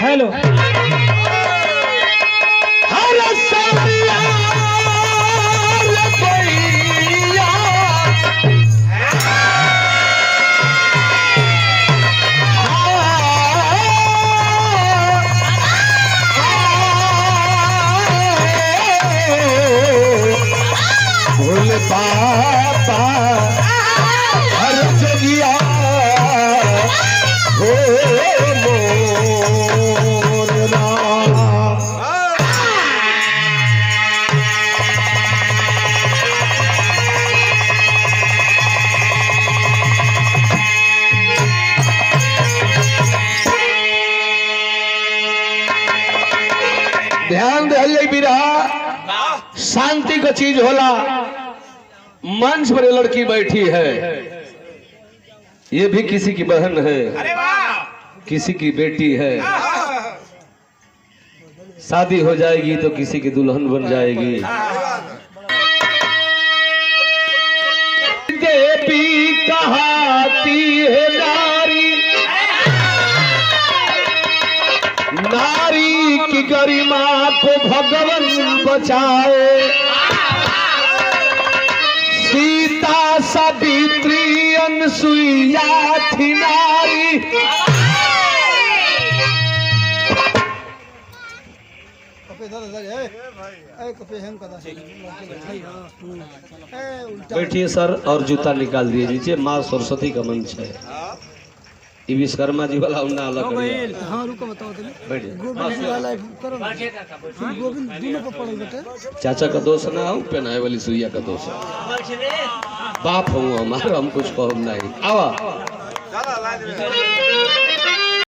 Hello बाबा हर जगिया हो मोर राम। ध्यान दे बिरहा शांति का चीज होला। मंच पर लड़की बैठी है, ये भी किसी की बहन है, किसी की बेटी है। शादी हो जाएगी तो किसी की दुल्हन बन जाएगी। देवी कहाती है नारी, नारी की गरिमा को भगवान बचाए। सीता सावित्री अनसुईया थी नारी, बैठिए सर और जूता निकाल दीजिए। माँ सरस्वती का मंच है। ये विश्वकर्मा जी वाला उन्ना अलग है। हाँ रुको बताओ बैठिए। चाचा का दोष ना हो, पहनाए वाली सुइया का दोष है। बाप हूँ हमारा, हम कुछ कहूँ नहीं। आवा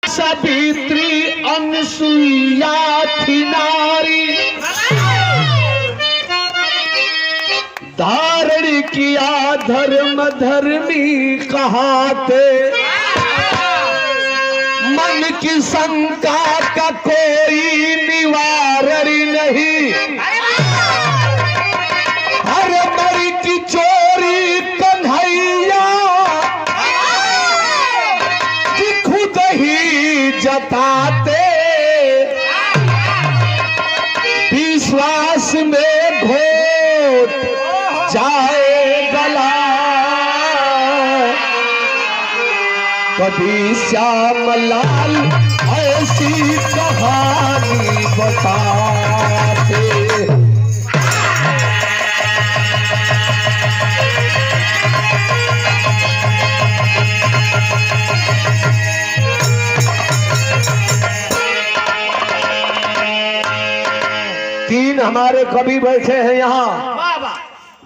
सावित्री अनसुईया थी नारी, धारण किया धर्म धर्मी कहाते। मन की शंका का कोई निवारण नहीं, हर मर की चोरी कन्हैया कि खुद ही जताते। विश्वास में घोट जाए गला, कभी श्यामलाल ऐसी कहानी बताते। तीन हमारे कवि बैठे हैं यहाँ।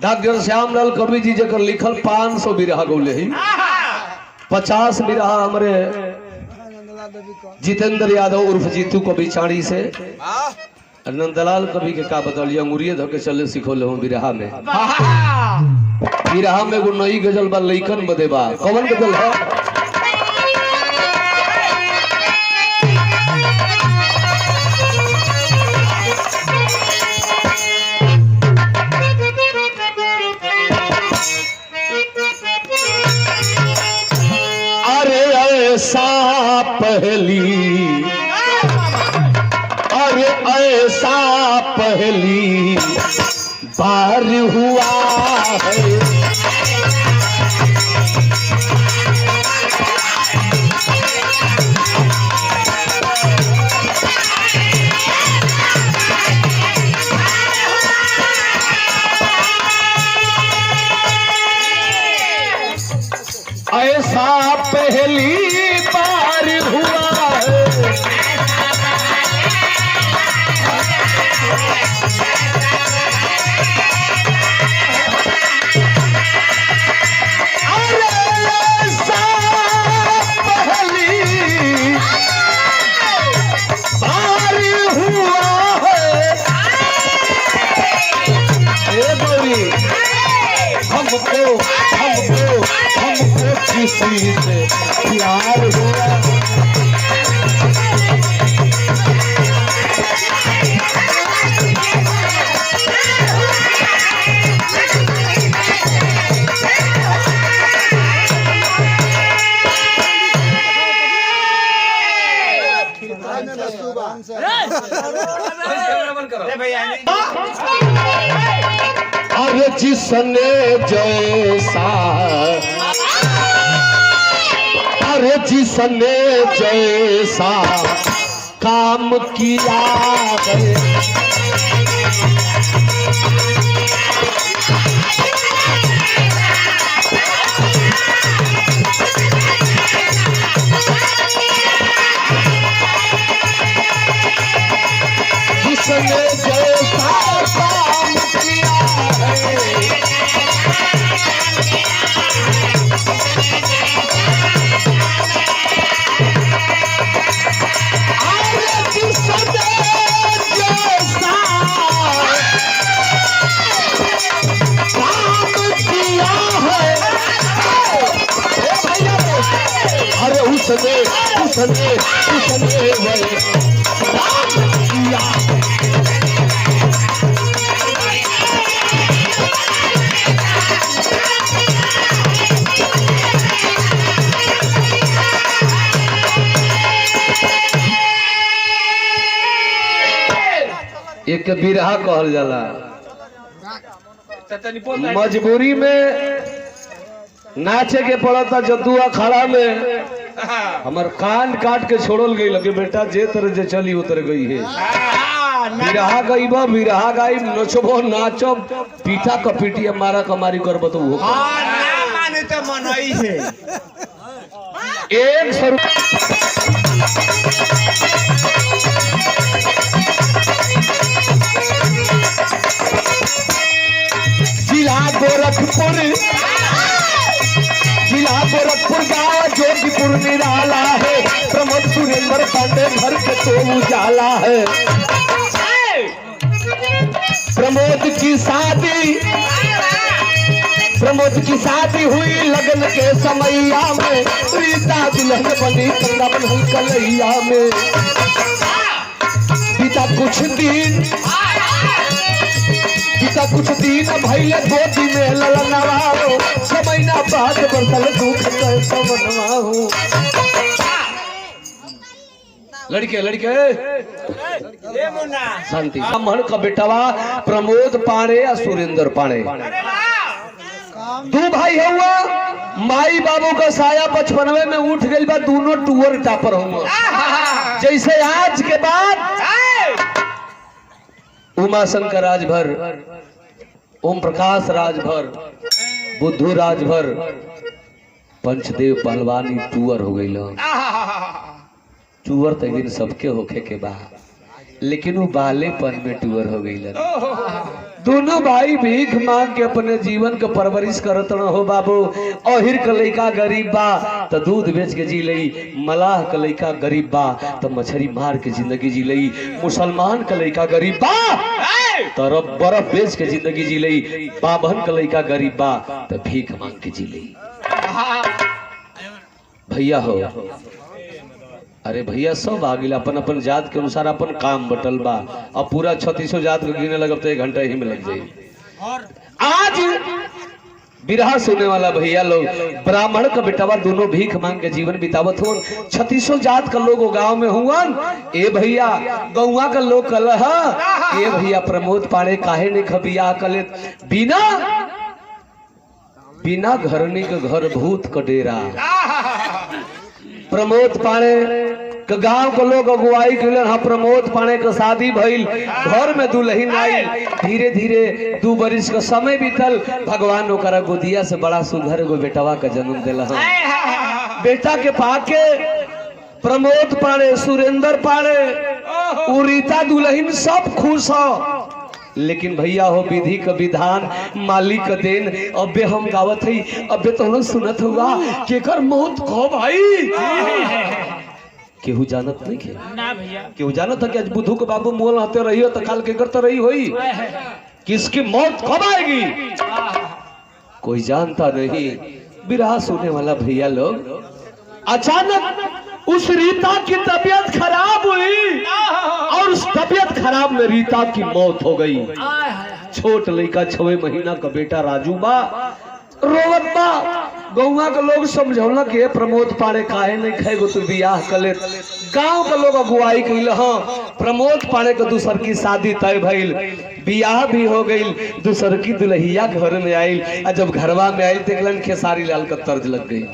डॉक्टर श्यामलाल कवि जी जकर लिखल 500 बिरहा गौले ही, 50 बिरहा हमारे जितेंद्र यादव उर्फ जीतू कवि चाणी से। नंदलाल कवि के का बतौलिए अंगूरिये धोके चले सिखोले हूँ बिरहा में। बिरहा में एगो नई गजल बा, लइकन बदे बा। कौन गजल है? ऐसा पहली, अरे ऐसा पहली बार हुआ है। ऐसा पहली बार हुआ है, अरे ऐसा पहली बार हुआ है। ए गौरी, हमको किसी से प्यार हुआ। अरे जिसने जैसा, अरे जिसने जैसा काम किया है, जिसने जैसा काम किया है, उसने उसने उसने वही किया। एक बिरहा कहल जाला। मजबूरी में नाचे के पड़ता जदू अखाड़ा में हमार कान काट के छोड़ल गई लगे बेटा जे तरह जे चली उतर गई है। बिरहा गईब बिरहा गाई नचबो नाचब पीठा कपीटिया मारा कमारी करब तो वो माने तो मनई है 100 रुपया जिला गोरखपुर, जिला गोरखपुर गाँव जोधपुर निराला है, प्रमोद सुरेंद्र पांडे घर के तो उजाला है। प्रमोद की शादी, प्रमोद की शादी हुई लगन के समैया में, रीता दुल्हन बनी कंदा बनल कलैया में। बीता कुछ दिन, बीता कुछ दिन भैया गोदी में ललनवाओ, 6 महीना बाद बरसल दुख कैसा मनवाऊं। लड़के लड़के शांति। ब्राह्मण का बेटवा प्रमोद पांडे और सुरेंद्र पांडे 2 भाई हुआ। माई बाबू का साया 55 में उठ गई बा, दोनों टूअर टापर हुआ। जैसे आज के बाद उमा शंकर राजभर, ओम प्रकाश राजभर, बुद्धू राजभर, पंचदेव पहलवानी टूअर हो गई। टूअर तो दिन सबके होखे के बा, लेकिन वो बालेपन में टूअर हो गई। दोनों भाई भीख मांग के अपने जीवन के परवरिश करत न हो बाबू। अहिर का लइका गरीब बा तो दूध बेच के जी लई, मलाह का लइका गरीब बा तो मछली मार के जिंदगी जी लई, मुसलमान का लइका गरीब बा तो बर्फ बेच के जिंदगी जी लई, बाभन का लइका गरीब बा तो भीख मांग के जी लई। भैया हो, अरे भैया सब आ गिला अपन अपन जात के अनुसार अपन काम बटल बा। अब पूरा 3600 जात को गिने लगब तो 1 घंटा ही में लग जाए। आज बिरहा सुनने वाला भैया लोग ब्राह्मण का बेटावा दोनों भीख मांग के जीवन बितावत हो। 3600 जात का लोग गांव में हुआ। ए भैया गौवा का लोग कल ए भैया प्रमोद पांडे काहे ने खबिया कले बिना बिना घरनी के घर भूत का डेरा। प्रमोद पांडे के गांव के लोग अगुवाई कैलन। हाँ प्रमोद पांडे के शादी भइल, घर में दुल्हन आई। धीरे धीरे 2 बरिस का समय बीतल, भगवान ओकरा गोदिया से बड़ा सुघर एगो बेटवा का जन्म दिला। बेटा के पाके प्रमोद पांडे, सुरेंद्र पांडे, रीता दुल्हन सब खुश हो। लेकिन भैया हो विधि का विधान, मालिक का देन। अबे हम गावत है, अबे तो लोग सुनत होगा केकर मौत को भाई केहू जानत नहीं के ना भैया। केहू जानत है कि आज बुद्धू के बाबू मोल आते रही हो तो काल के करते रही होई, किसकी मौत कब आएगी कोई जानता नहीं। बिरहा सुनने वाला भैया लोग, अचानक उस रीता की तबीयत खराब हुई और उस तबीयत खराब में रीता की मौत हो गई। छोट लड़का 6 महीना का बेटा राजू बा रोवत बा। गौवा के लोग समझौला के प्रमोद पाड़े काहे नहीं खाएगो तू बियाह कले। गांव के लोग अगुवाई कैल प्रमोद पाड़े के दूसर की शादी तय भइल, बियाह भी हो गई, दूसर की दुल्हिया घर में आयल। जब घरवा में आयल देखलन खेसारी लाल का तर्ज लग गई।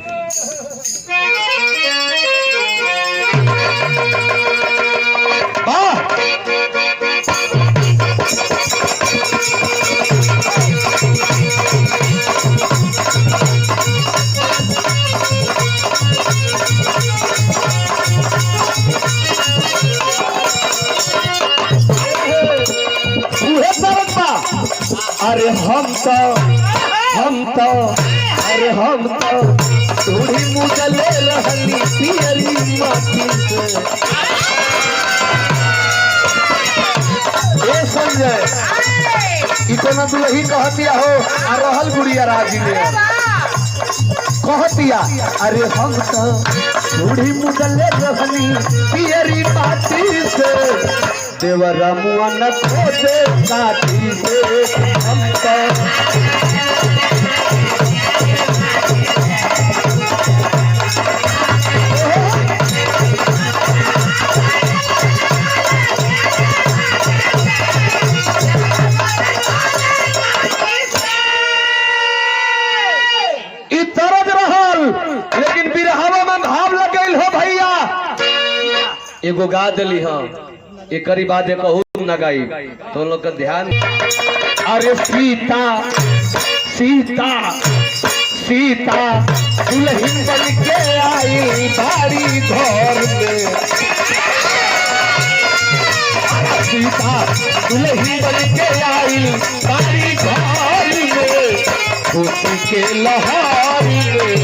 अरे हम तो अरे हम तो थोड़ी मुगले रहनी पियरी माटी से। ए संजय इतना दुलही कहतिया हो आ रहल गुड़िया राजी में कहतिया अरे हम तो थोड़ी मुगले रहनी पियरी माटी से। देवरा मुआ न खोदे काटी से हम तरज रहल, लेकिन बिरहावा में भाव लग गई हो भैया। एगो गा दिली हम एक बात कहू न गाई तो लोग का ध्यान। अरे सीता सीता सीता दुल्हन बन के आई बारी घर में। सीता दुल्हन बन के आई बारी घर में, खुशी के लहर में।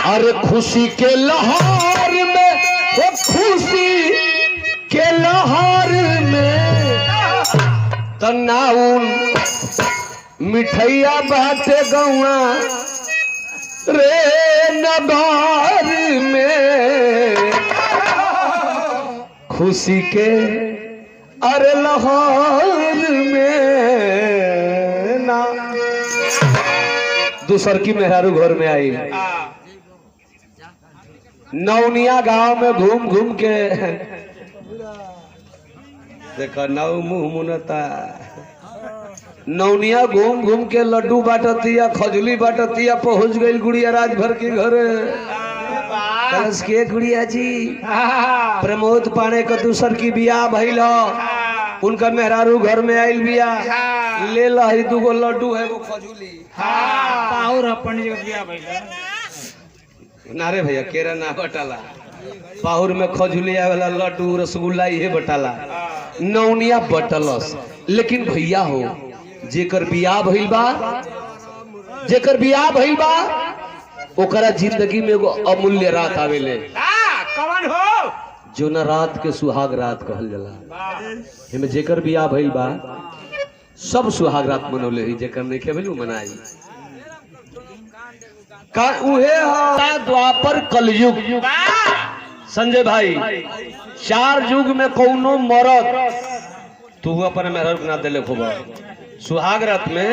अरे खुशी के लहर में, वो खुशी के लहर में तनाउन मिठैया बाटे गौआ रे नगर में। खुशी के अरे लहर में ना दूसर की मेहरारू घर में आई। नौनिया गांव में घूम घूम के देखा नौ मुंह मुनता। नौनिया घूम घूम के लड्डू बांटतिया, खजली बांटतिया, पहुंच गई गुड़िया राज भर के घर। कलश के गुड़िया जी प्रमोद पाड़े का दूसर की बियाह भइल, उनका मेहरारू घर में आयल बिया। ले ली दूगो लड्डू है वो खजूली नारे भैया केरा ना बटाला, पाहुर में खजुलिया वाला लड्डू रसगुल्ला ये बटाला। नौनिया बटलस, लेकिन भैया हो जेकर बियाह भइल बा, जेकर बियाह भइल बा ओकरा जिंदगी में एगो अमूल्य रात आवेले। कौन हो? जो ना रात के सुहाग रात कहल जाला। एमे जेकर बियाह भइल बा सब सुहाग रात मनौले ही, जेकर नहीं खेबलू मनाई का उहे द्वापर कलयुग। संजय भाई 4 युग में कौनो मरद तू अपन मेहर ना दिले खूब सुहाग रात में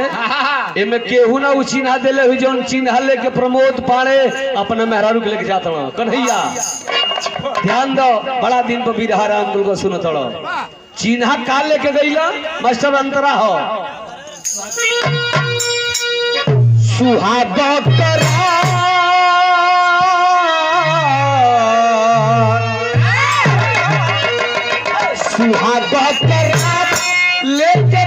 एमे केहू ना चिन्हा दिले हुई, जौन चिन्हा लेके प्रमोद पाड़े अपने मेहरारू के लेके जाता कन्हैया। ध्यान दो, बड़ा दिन पर बिरहा राम दुल को सुनो थोड़ा। चिन्हा का लेके गईला मास्टर अंतरा हो सुहाग सुहाग लेके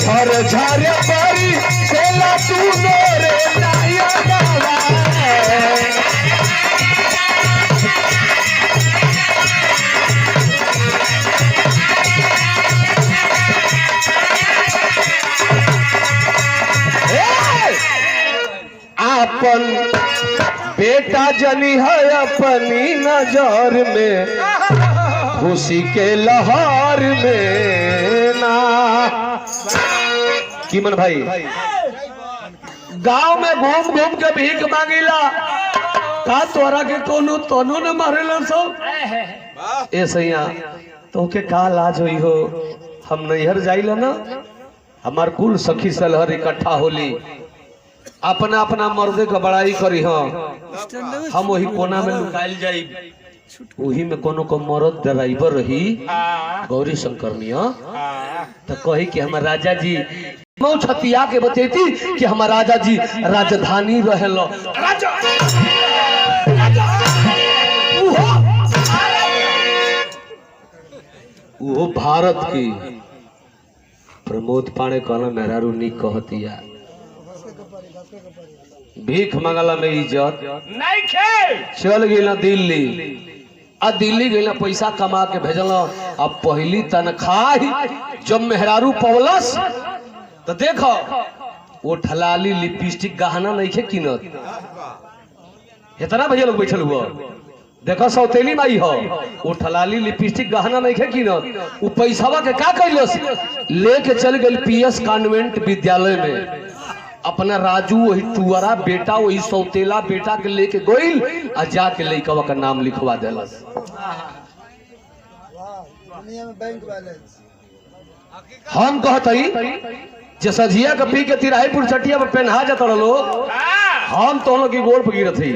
झर झर परी सेला तू नोरे नाया बाबा बेटा जनी है अपनी नजर में, खुशी के लहर में ना। कीमन भाई गांव में घूम घूम के भीख मांगिला, का तोरा के कोनो तनो न मारेला सब। ए सैया तो के का लाज होई हो, हम नैहर जाइला ना, हमार कुल सखी सलहर इकट्ठा होली, अपना अपना मर्दे का बड़ाई करी हम वही कोना में लुकाइल जाई, वही में कोनो को मर्द ड्राइवर रही गौरी शंकर निया, तो कही कि हमार राजा जी मऊ छतिया के बतेती कि हमार राजा जी राजधानी रहेलो, वो भारत की प्रमोद पाणे कहना मेहरारू निक कहतिया, भीख मंगला में इज्जत नहीं खे। चल गई ना दिल्ली, आ दिल्ली गई ना पैसा कमा के भेजल, अब पहली तनख्वाह जब मेहरारू पवलस तो देखो वो ठलाली लिपस्टिक गहना नहीं खे किनत, इतना भैया लोग बैठल हुआ देखो सौतेली माई हो, वो ठलाली लिपस्टिक गहना नहीं खे किनत, वो पैसावा के का कैलस लेके चल गई पीएस कॉन्वेंट विद्यालय में, अपना राजू वही टुअरा बेटा वही सौतेला बेटा के लेके गोइल आ जाके लइकवा का नाम लिखवा देलस। हम कहतई जे सझिया के पी के तिराहीपुर चटिया पर पहना जात रहो, हम तोनो की गोड़ पर गिरत हई,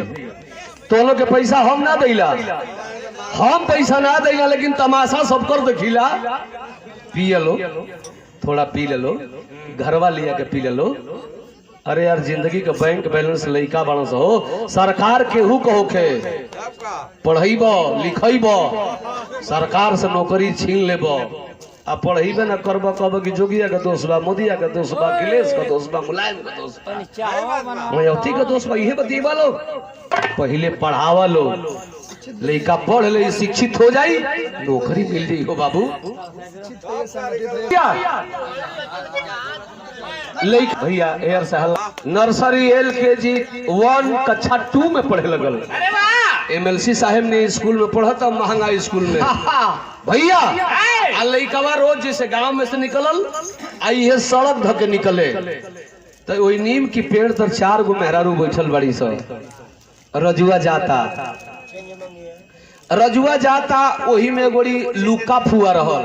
तोनो के पैसा हम ना दैला, हम पैसा ना दैला, लेकिन तमाशा सब कर देखिला, पिए लो थोड़ा पी ले लो, घरवा लिया के पी ले लो। अरे यार जिंदगी का बैंक बैलेंस लइका बाणस हो, सरकार केहू कहो के पढ़ब लिखब, सरकार से नौकरी छीन लेब, आ पढ़ेबे न करब, कहब कि जोगिया का दोष बा, मोदिया का दोष बा, अखिलेश का दोष बा, मुलायम का दोष बा, मायावती का दोष बा, इहे बतिएबा लो। पहले पढ़ावा लो, लइका पढ़ ले शिक्षित हो जाई, नौकरी मिल जाई हो बाबू। भैया एयर से नर्सरी LKG 1 कक्षा 2 में पढ़े लगल, MLC साहब ने स्कूल में पढ़ा था, महंगा स्कूल में भैया। लइकवा रोज जैसे गांव में से निकलल आई है सड़क धके निकले, तो वही नीम की पेड़ तर 4 गो मेहरारू बैठल बड़ी सब, रजुआ जाता रजुआ जाता, वही में गोड़ी लुका फुआ रहल,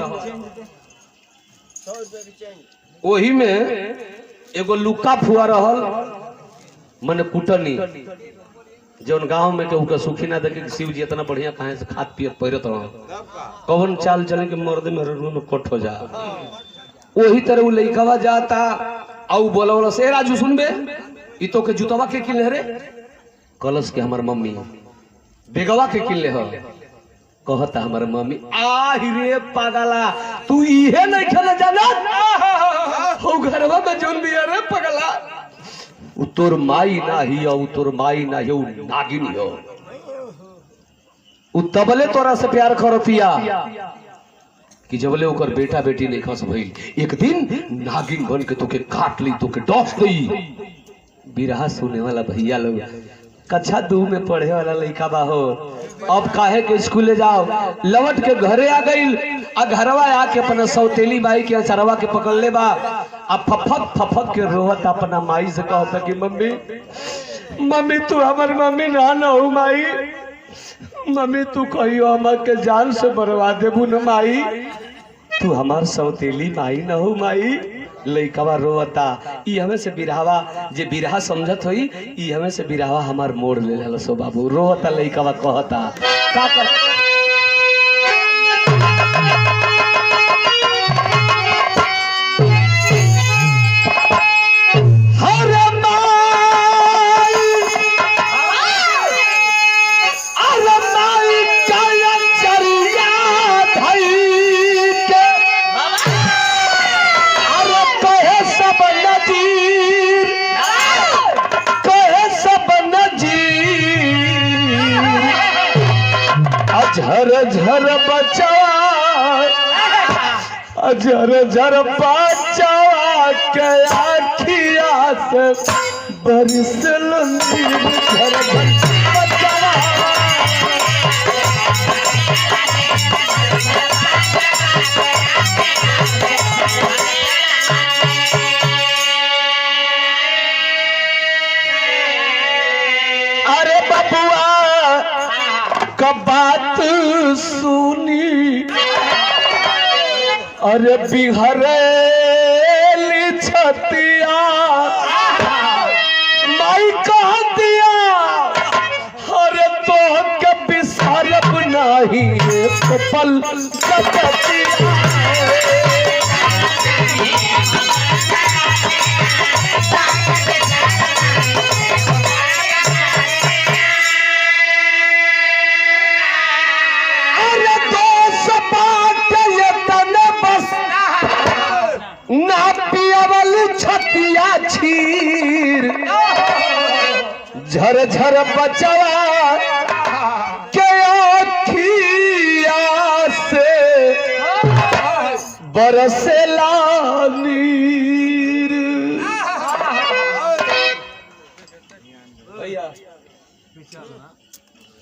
वही में एगो लुका फुआ रहल, मन कुटनी जौन गांव में केहू के सुखी ना देखे शिव जी इतना बढ़िया कहे से खात पियत पैरत रह, कौन चाल चले के मर्द में में कट हो जा, वही तरह लइकवा जाता आउ बोला से राजू सुनबे ई तो के जुतवा के किले रे, कलश के हमार मम्मी बेगवा के किले हो, कहता हमार मम्मी आहि रे पागला तू इहे नहीं खेले जानत हो, घरवा में जोन बिया रे पगला, उ तोर माई ना ही हो, तोर माई ना हो, नागिन हो, उ तबले तोरा से प्यार करतिया कि जबले ओकर बेटा बेटी नहीं खस भइल, एक दिन नागिन बन के तोके काट ली, तोके डॉस दी। बिरहा सुने वाला भैया लोग, कक्षा 2 में पढ़े वाला लइका बा हो, अब काहे के स्कूले जाओ, लवट के घरे आ गई, आ घरवा आके अपना सौतेली बाई के अचरवा के पकड़ ले बा, अब फफक फफक के रोहत अपना माई से कहता कि मम्मी मम्मी तू हमार मम्मी ना हो माई, मम्मी तू कहियो हमार के जान से बर्बाद देबू न माई, तू हमार सौतेली माई न हो माई। लइकवा रोता, ई हमें से बिरहावा जे बिरहा समझत होई, ई हमें से बिरहावा हमार मोड़ ले लेला सो बाबू, रोता लइकवा कहता का कर झर झर बचा, झर झर बचा के आखिया से बरिस लंदी, झर झर अरे बबुआ का बात सुनी, अरे बिहरेली छतिया माई कह दिया, अरे तो के बिसारब नहीं एक पल कपतिया। ना पियावल छतिया छीर, झर झर बचवा के अखिया से बरसेला नीर।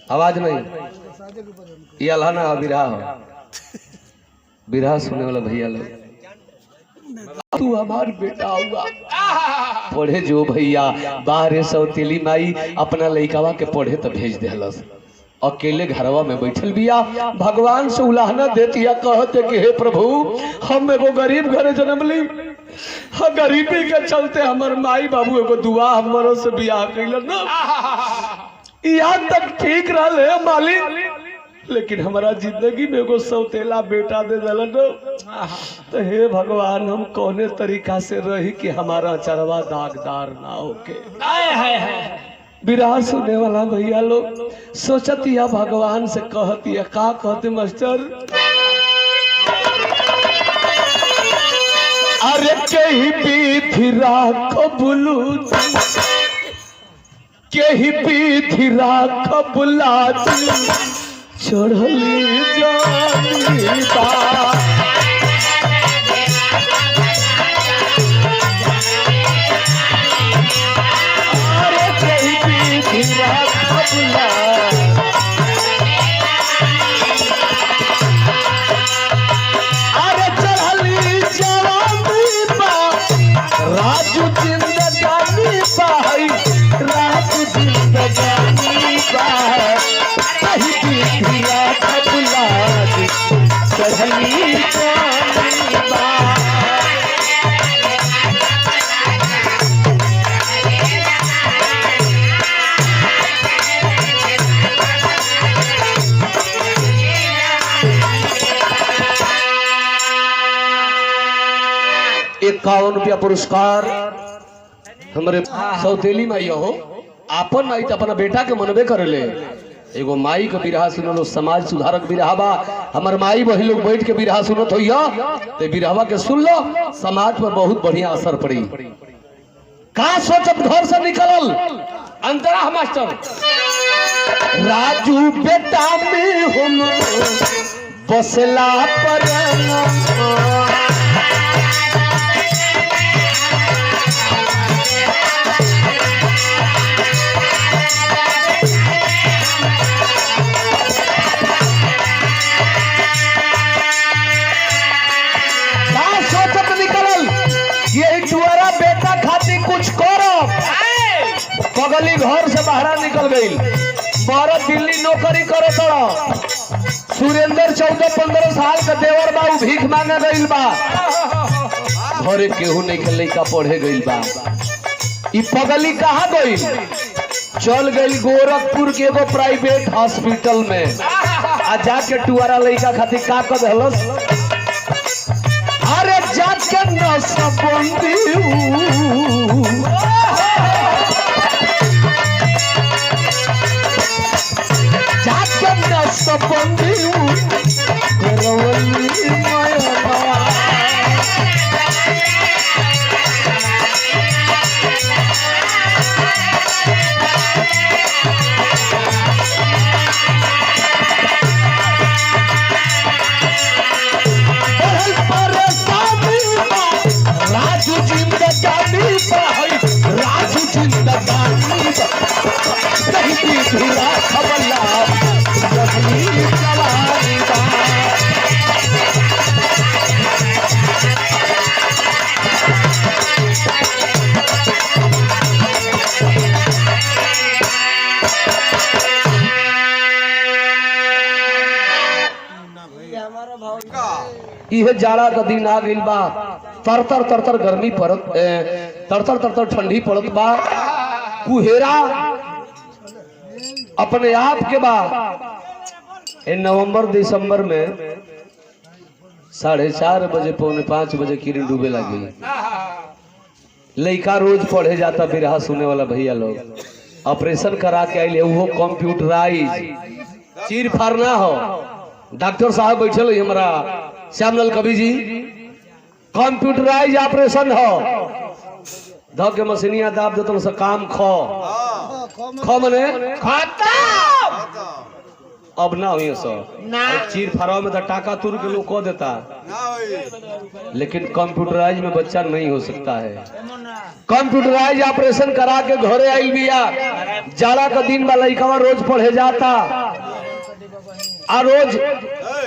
आवाज नहीं, ये अल्लाह ना बिरहा हो, बिरहा सुनने वाला भैया लोग। तू हमार बेटा हुआ पढ़े जो भैया बाहर सौतेली माई अपना लइकावा के पढ़े तो भेज देहलस, अकेले घरवा में बैठल बिया, भगवान से उलाहना देतिया, कहते कि हे प्रभु हम एगो गरीब घरे जन्म ली, गरीबी के चलते हमर माई बाबू एगो दुआ हमरो से बियाह कैलन ना, यहाँ तक ठीक रहा मालिक, लेकिन हमारा जिंदगी में एगो सौतेला बेटा दे दिलन। तो हे भगवान हम कौने तरीका से रही कि हमारा चरवा दागदार ना होके। बिरहा सुनने वाला भैया लोग सोचतिया भगवान से कहतिया, का कहते मास्टर, अरे कहीं विधि राख बुलू, कहीं विधि राख बुलाती, चढ़ली जानी बा, अरे कहीं विधि राख बुला, अरे चढ़ली जवानी बा, राजू जिंदगानी बाई, राजू जिंदगानी बा, कहीं विधि राख बुला, चढ़ली जानी बा। ₹51 पुरस्कार हमारे सौतेली माई हो, आपन माई तो अपना बेटा के मनबे करे ले, एगो माई के बिरहा सुनो, समाज सुधारक बिरहा बा, हमार माई वही लोग बैठ के बिरहा सुनत होइया, ते बिरहवा के सुन लो, समाज पर बहुत बढ़िया असर पड़ी। का सोचत घर से निकलल अंतरा मास्टर, राजू बेटा में हम बसला पर पगली घर से बाहर निकल गई, बारह दिल्ली नौकरी करे तड़ा, सुरेंद्र 14-15 साल का देवर बाबू भीख मांगे गई बा, घरे केहू नहीं के लइका पढ़े गई बा, ई पगली कहाँ गई, चल गई गोरखपुर के एगो प्राइवेट हॉस्पिटल में, आ जाके टुआरा लइका खातिर का कर देलस, अरे जाके नसबंदी सबंदी करवली माया राजू जिंदगानी राजू जिंदगानी खबर यह जाड़ा का दिन आ गइल बा, तरतर तरतर गर्मी पड़त, तरतर तरतर ठंडी पड़त बा। कुहेरा अपने आप के बा। नवंबर दिसंबर में 4:30 बजे 4:45 बजे किरण डूबे लगी। लड़का रोज पढ़े जाता, बिरहा सुने वाला भैया लोग ऑपरेशन करा के आइले, वो कंप्यूटराइज, चीर फाड़ ना हो। डॉक्टर साहब बैठल हमारा श्यामलाल कवि जी, कंप्यूटराइज ऑपरेशन हो, ध के मशीनिया दाब देते से काम खो मने अब ना हुई सर। चीर फाड़ाव में तो टाका तुर के लोग कह देता, लेकिन कंप्यूटराइज में बच्चा नहीं हो सकता है। कंप्यूटराइज ऑपरेशन करा के घरे आइल बिया। जाड़ा का दिन बा, लइकवा रोज पढ़े जाता, आ रोज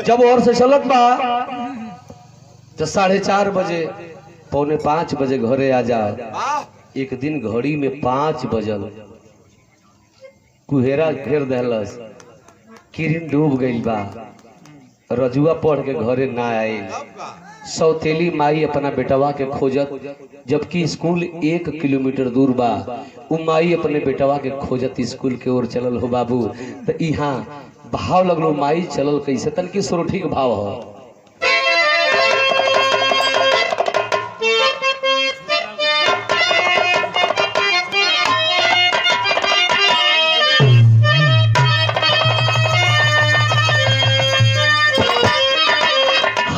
जब और से चलत बा तो 4:30 बजे 4:45 बजे घरे आ जा। एक दिन घड़ी में 5 बजल, कुहेरा घेर दहलस, किरण डूब गई बा। रजुआ पढ़ के घरे ना आई। सौतेली माई अपना बेटवा के खोजत, जबकि स्कूल 1 किलोमीटर दूर बा। उ माई अपने बेटवा के खोजत स्कूल के ओर चलल हो बाबू। तो यहाँ भाव लगलो, माई चलल कैसे, तन की सोरठी के भाव हो।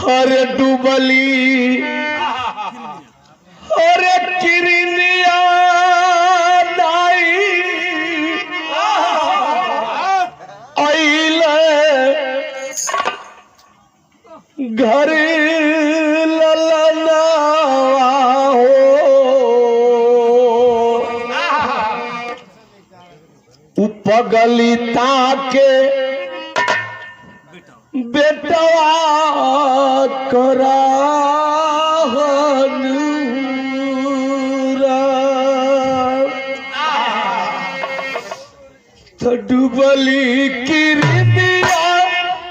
अरे डूबली अरे किरनिया दाई आइले घर ललना हो। उपगली ताके बेटवा करा तो डूबली किरनिया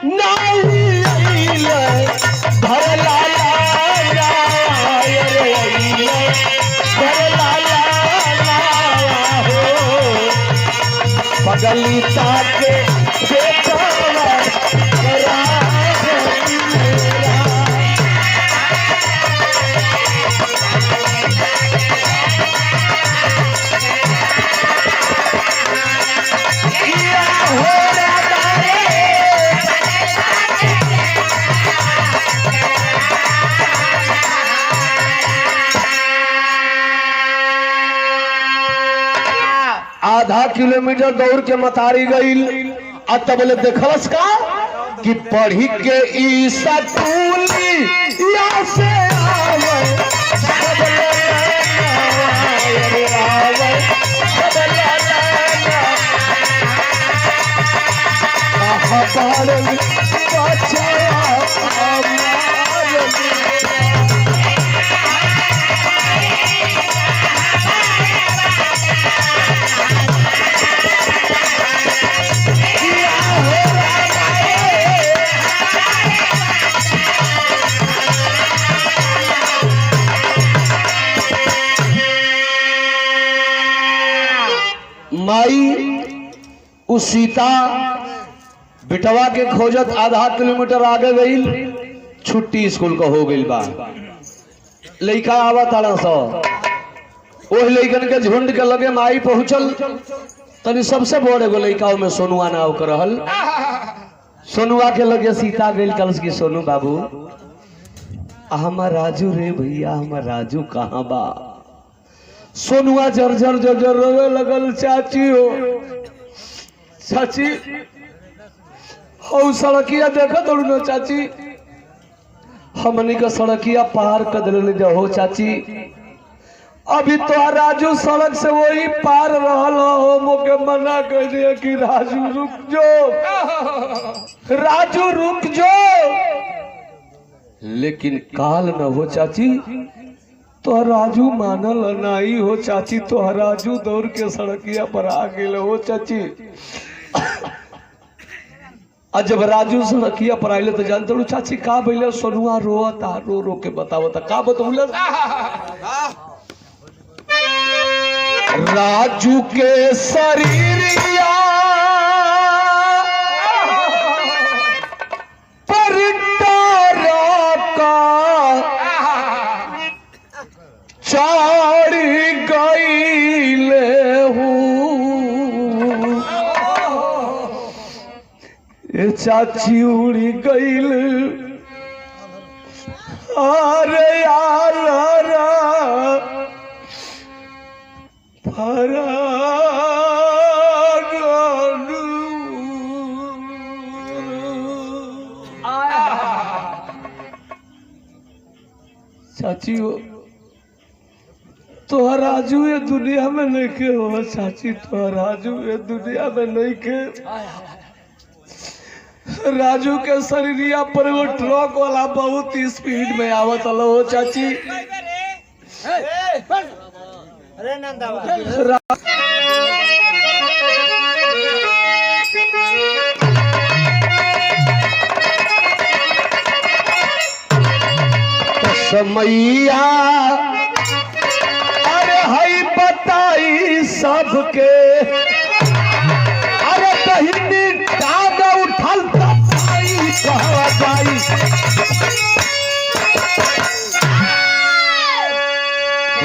नहीं आइले घर लाला हो। पगली ताके बेटवा करा आधा किलोमीटर दौड़ के मतारी गईल। तब बोले देखलस का कि पढ़ी के ई स्कूली या से आवे माई उस सीता बिटवा के खोजत आधा किलोमीटर आगे गई। छुट्टी स्कूल का हो गई बा। लइका आवा ताड़ा सो, ओह लइकन के झुंड के लगे माई पहुंचल। तनी सबसे बड़ एगो लइका में सोनुआ नाव कर रहल। सोनुआ के लगे सीता गई। कल की सोनू बाबू हमार राजू रे भैया, हमार राजू कहाँ बा। सोनुआ जर्जर जर्जर रोवे लगल, चाची हो चाची हो सड़किया देखा दौड़ न चाची, हमनी का सड़किया पार कर दिले हो चाची। अभी तो राजू सड़क से वही पार रहल हो, मोके मना कर दिया कि राजू रुक जो, राजू रुक जो। लेकिन काल न हो चाची, तो राजू मानल नहीं हो चाची। तो राजू दौड़ के सड़किया पर आ गए हो चाची। आज जब राजू सनकिया पर आइले तो जानते हो चाची का भइले सोनुआ रोता रो रो के बतावता का बतौले राजू के शरीरिया पर तारा का चढ़ गईले हूँ ये चाची उड़ी गईल अरे यार चाची तो राजू ये दुनिया में नहीं के हो चाची तो राजू ये दुनिया में नहीं के राजू के शरीरिया पर वो ट्रक वाला बहुत स्पीड में आवत हो चाची अरे नंदा समैया अरे हई बताई सबके अरे बहिनी टाग उठल तई कहवा जाई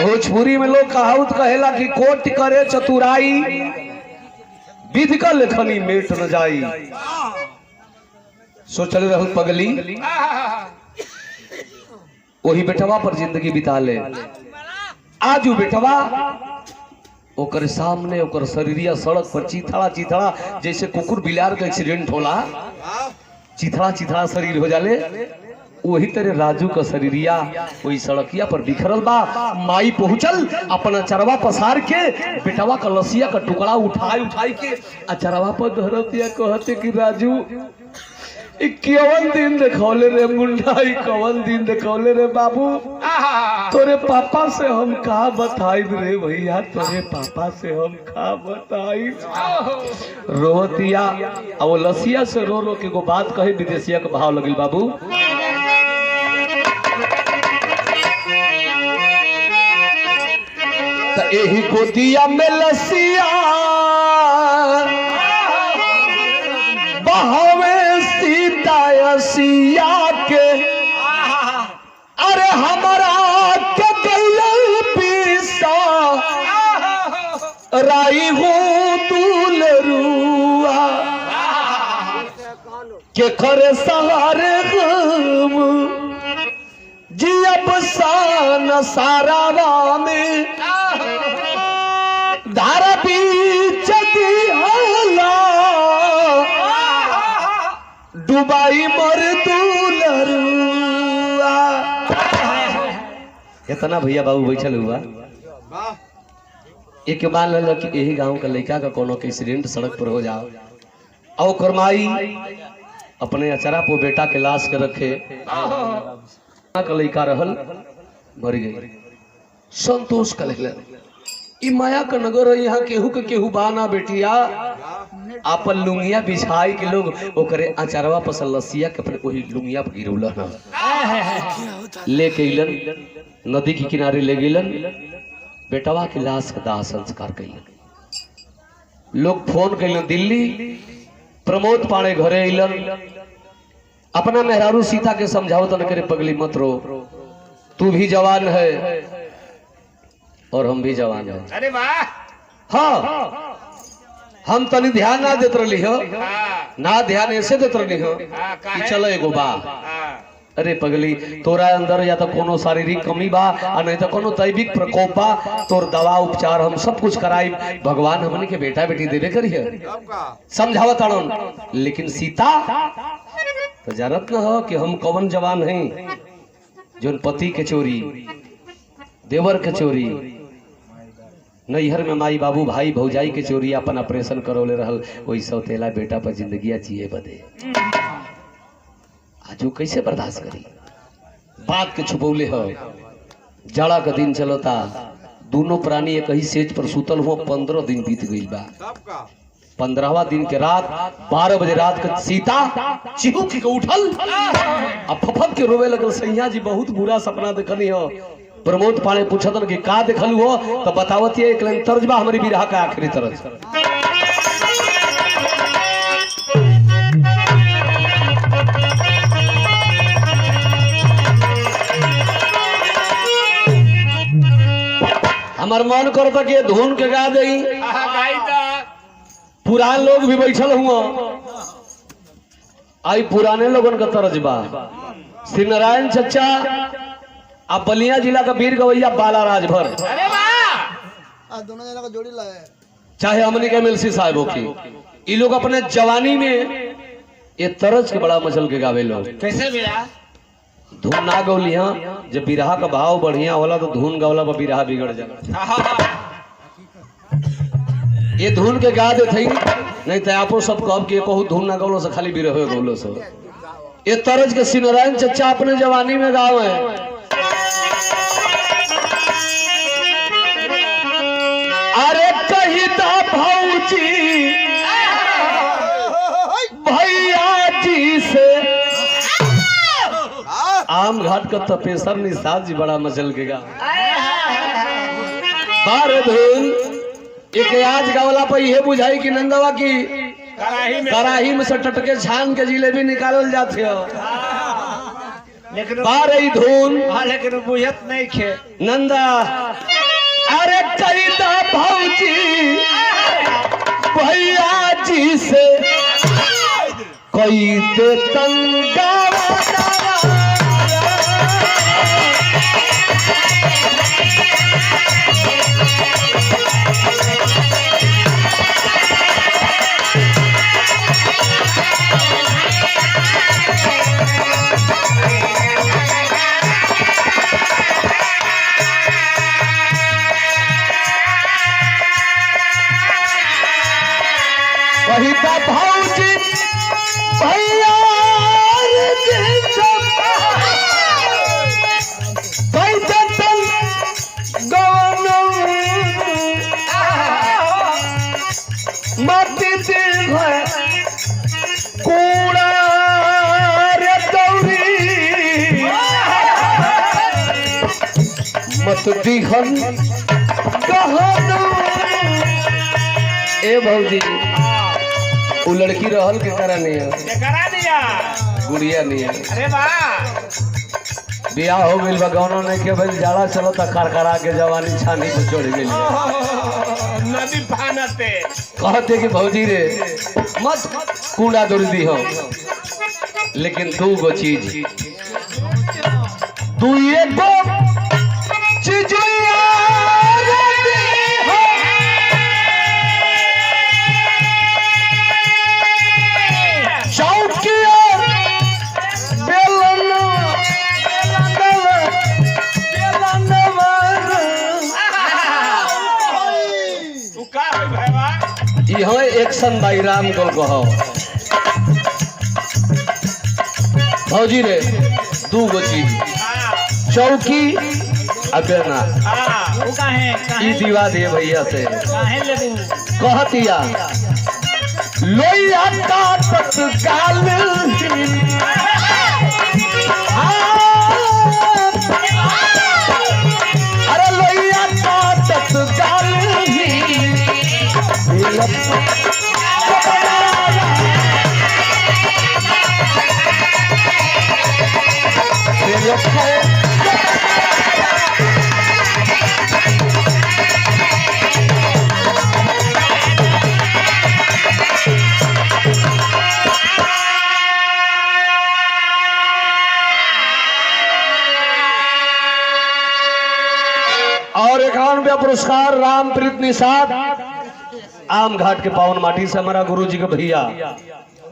भोजपुरी में लोग कहावत कहेला कि कोट करे चतुराई विधि का लेखनी मेट न जाई सोचल रहू पगली वही बेटवा पर जिंदगी बिता ले आज वो बेटवा ओकर सामने ओकर शरीरिया सड़क पर चिथड़ा चिथड़ा जैसे कुकुर बिलार का एक्सीडेंट होला चिथड़ा चिथड़ा शरीर हो जाले वही तरह राजू का शरीरिया वही सड़किया पर बिखरल बा माई पहुंचल अपना चरवा पसार के बेटवा का लसिया का टुकड़ा उठाई उठाई के चरवा पर धरतिया कहते कि राजू कौन दिन देखौले रे मुंडा कौन दिन देखौले रे बाबू तोरे पापा से हम का बताई रे भैया तोरे पापा से हम का बताई रोतिया अब लसिया से रो रो के को बात कहे विदेशिया का भाव लगिल बाबू तो यही गोदिया में लसिया बहावे सीता के अरे हमारा के गैल पीसा राई हूँ दूलरुआ के खरे सहारे गम जियब सान सारावा में धारा बीच दिहला डुबाई मर दूलरुआ इतना भैया बाबू बैठल हुआ एक मान लो कि यही गांव का लड़का का कोनो के एक्सीडेंट सड़क पर हो जाओ और करमाई अपने अचरा पे बेटा के लाश के रखे का लड़का रहल मर गई संतोष का लेला ई माया का नगर है यहाँ केहू के केहू बाना बेटिया आपन लुंगिया बिछाई के लोग ओकरे अचारवा पर लसिया के अपने वही लुंगिया पर गिरौला ना लेके इलन नदी के किनारे ले गेलन बेटवा की लाश का दाह संस्कार कैलन लोग फोन कैलन दिल्ली प्रमोद पाड़े घरे इलन अपना मेहरारू सीता के समझाओ तो न करे पगली मत रो तू भी जवान है और हम भी जवान है अरे वाह हाँ हम तनी ध्यान ना देते रही हो ना ध्यान ऐसे देते रही हो कि चलो एगो बा अरे पगली तोरा अंदर या तो कोनो शारीरिक कमी बा और नहीं तो कोनो दैविक प्रकोप बा तोर दवा उपचार हम सब कुछ कराई भगवान हमने के बेटा बेटी देवे करिए समझावा ताड़न लेकिन सीता तो जानत न हो कि हम कौन जवान हैं जो पति के चोरी देवर के चोरी नैहर में माई बाबू भाई भौजाई के चोरी अपन ऑपरेशन करौले रहल वही सौतेला बेटा पर जिंदगी जिए बदे आजू कैसे बर्दाश्त करी बात के छुपौले हो जाड़ा का दिन चलता दोनों प्राणी एक ही सेज पर सुतल हो 15 दिन बीत गई बा 15वां दिन के रात 12 बजे रात के सीता चिहुक के उठल अब फफक के रोवे लगल। सैया जी बहुत बुरा सपना देखनी हो। प्रमोद पाणे पूछतन कि का देखल हो तो बतावत एक लाइन तर्जबा हमारी विरह का आखिरी तरज। हमार मन करता कि धुन के गा दई। पुरान लोग भी बैठल हुआ आई पुराने लोगन का तर्जबा। श्री नारायण चचा अब बलिया जिला का वीर गवैया बाला राजभर दोनों जना का जोड़ी लाए चाहे हमने के एमएलसी साहबों की ये लोग अपने जवानी में ये तरज के बड़ा मचल के गावे लोग। कैसे मिला? धुन ना गौलिया जब बिरहा का भाव बढ़िया होला तो धुन गौला पर बिरहा बिगड़ जाला। ये धुन के गा दे थी नहीं तो आपो सब कब के कहू धुन ना गौलो से खाली बिरहे गौलो से। ये तरज के श्री नारायण चचा अपने जवानी में गाँव है। अरे कही दा भौजी भैया जी से आम घाट का तपेसर निषाद जी बड़ा मचल के गा। बार धुन एक आज गावला पर यह बुझाई कि नंदवा की कराही में से टटके छान के जिलेबी निकालल जाते हो। लेकिन बार ही धुन लेकिन बुझत नहीं खे नंदा। अरे कईदा भौजी भैया जी से कोई दे तंगा भौजी भैया मती दिल है कूड़ा रे दौरी मत दिखन कहन। ए भौजी वो लड़की रहल के करा नहीं है करा दिया गुड़िया नहीं है। अरे वाह बियाह हो गई बगौना नहीं के भाई जाला चलो तो करकरा के जवानी छानी को चढ़ गई नदी फानते कहते कि भौजी रे मत कूड़ा दुर्दी हो लेकिन दू गो चीज तू ये गो चीज एक्शन बाई राम गोल कहो भौजी रे दू गो चीज चौकी अबेना ई दीवा दे भैया से कहतिया लोइया का तत्काल अरे लोइया का तत्काल और 51 पुरस्कार रामप्रीत निषाद आम घाट के पावन माटी से हमारा गुरु जी के भैया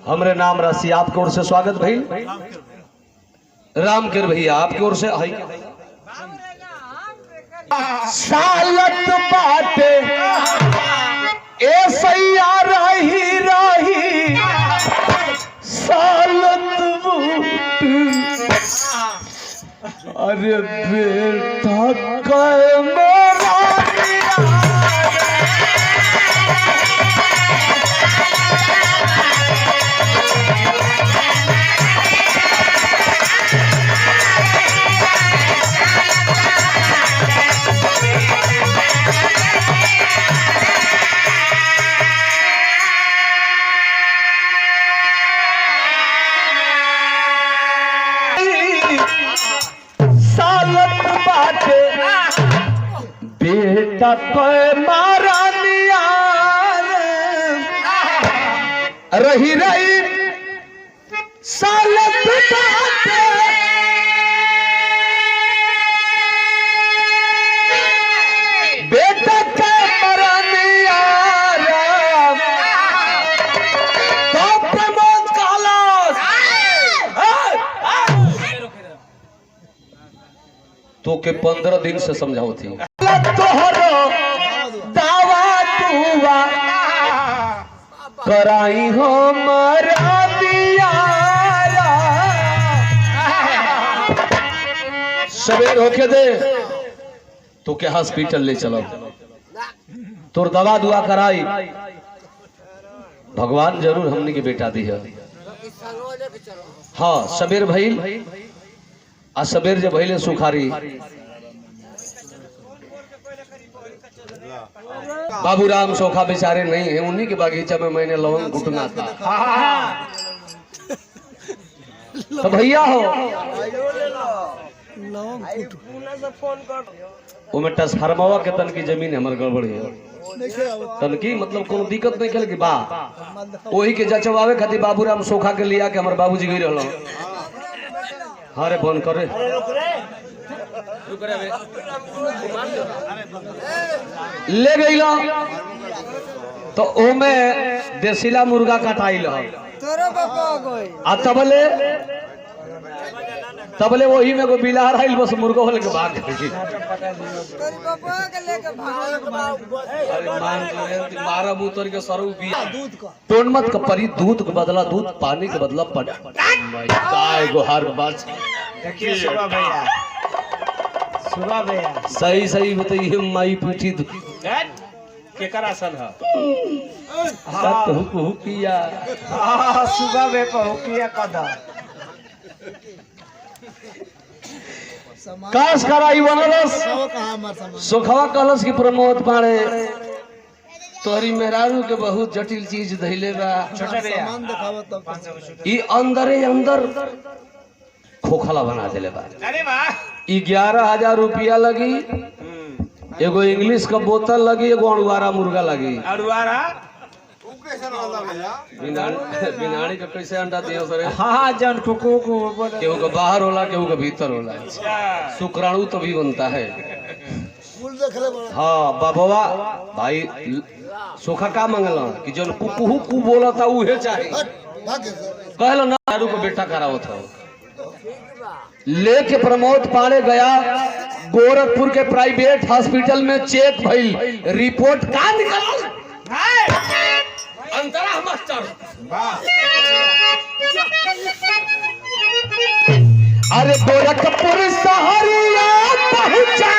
हमरे नाम राशि आपकी ओर से स्वागत भाई राम के भैया आपकी ओर से सालत बाटे ए सैया रही रही सालत बूट अरे बेटा कह मेरा बेटा कोई मारा दिया रही रही सालत बाटे बेटा के मारा दिया तो प्रमोद कालस तो के 15 दिन से समझाओ थी तोहरो दावा दुआ कराई हो मरा दिया सवेर होके दे तो के हॉस्पिटल ले चलो तोर दवा दुआ कराई भगवान जरूर हमने के बेटा दी है। हाँ सवेर भइल आ सवेर जब भइले सुखारी बाबूराम सोखा बेचारे नहीं है उन्हीं के बागीचा में मैंने लवंग घुटना था। तो भैया हो वो में ट्रांसफार्मरवा के तन की जमीन हमारे गड़बड़ है तन की मतलब कोनो दिक्कत नहीं खेल की बा वही के जचवावे खातिर बाबूराम सोखा के लिया के हमारे बाबूजी गई रहलो। हाँ रे फोन करे ले गई तो ओमे देसीला मुर्गा कटाई आ तबले वही में को बिलार आइल बस मुर्गा होले के भाग मारा मुतर के सरू बिया टोन मत कपरी दूध के बदला दूध पानी के बदला पड़ काय गो हर बात देखिए सुबह भैया सही सही बताइए माई पीठी के करा सन है सत हुकिया सुबह में पहुकिया कदा काश कराई बनलस सुखवा कहलस की प्रमोद पाड़े तोहरी मेहरारू के बहुत जटिल चीज धैले बा छोटे भैया ई अंदरे अंदर खोखला बना देले बा। अरे वाह 11,000 रुपया लगी एगो इंग्लिश का बोतल लगी एगो अणुआरा मुर्गा लगी अरुआरा बिनाड़ी का कैसे अंडा दियो सर हाँ जन कुकू को केहू का बाहर होला केहू का भीतर होला शुक्राणु तभी बनता है। हाँ बाबा भाई सोखा का मंगल कि जन कुकू कु बोला था उहे चाहिए कहलो ना को बेटा करावत था लेके प्रमोद पाड़े गया गोरखपुर के प्राइवेट हॉस्पिटल में चेक भइल रिपोर्ट का निकल अंतरा मास्टर अरे गोरखपुर शहरिया पहुंचा